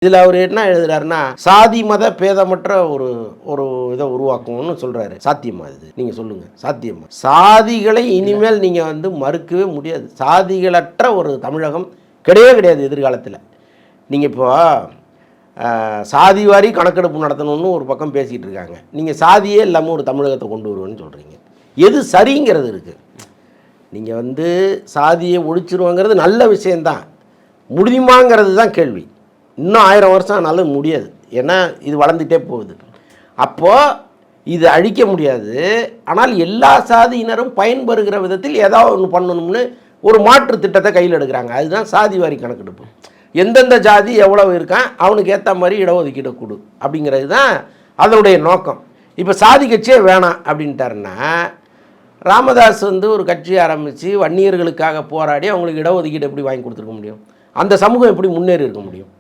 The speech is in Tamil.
இதில் அவர் என்ன எழுதுறாருன்னா, சாதி மத பேதமற்ற ஒரு ஒரு இதை உருவாக்கும்னு சொல்கிறாரு. சாத்தியமா இது? நீங்கள் சொல்லுங்கள், சாத்தியமா? சாதிகளை இனிமேல் நீங்கள் மறுக்கவே முடியாது. சாதிகளற்ற ஒரு தமிழகம் கிடையவே கிடையாது எதிர்காலத்தில். நீங்கள் இப்போ சாதி வாரி கணக்கெடுப்பு நடத்தணும்னு ஒரு பக்கம் பேசிகிட்டு இருக்காங்க. நீங்கள் சாதியே இல்லாமல் ஒரு தமிழகத்தை கொண்டு வருவேன்னு சொல்கிறீங்க. எது சரிங்கிறது இருக்குது. நீங்கள் சாதியை ஒழிச்சிருவாங்கிறது நல்ல விஷயந்தான். முடியுமாங்கிறது தான் கேள்வி. இன்னும் 1000 வருஷம் ஆனாலும் முடியாது. ஏன்னா இது வளர்ந்துகிட்டே போகுது. அப்போது இது அழிக்க முடியாது. ஆனால் எல்லா சாதியினரும் பயன்பெறுகிற விதத்தில் ஏதாவது ஒன்று பண்ணணும்னு ஒரு மாற்று திட்டத்தை கையில் எடுக்கிறாங்க. அதுதான் சாதி வாரி கணக்கெடுப்பு. எந்தெந்த ஜாதி எவ்வளவு இருக்கான் அவனுக்கு ஏற்ற மாதிரி இடஒதுக்கீடு கொடு அப்படிங்கிறது தான் அதனுடைய நோக்கம். இப்போ சாதி கட்சியே வேணாம் அப்படின்ட்டாருன்னா, ராமதாஸ் ஒரு கட்சி ஆரம்பித்து வன்னியர்களுக்காக போராடி அவங்களுக்கு இடஒதுக்கீடு எப்படி வாங்கி கொடுத்துருக்க முடியும்? அந்த சமூகம் எப்படி முன்னேறி இருக்க முடியும்?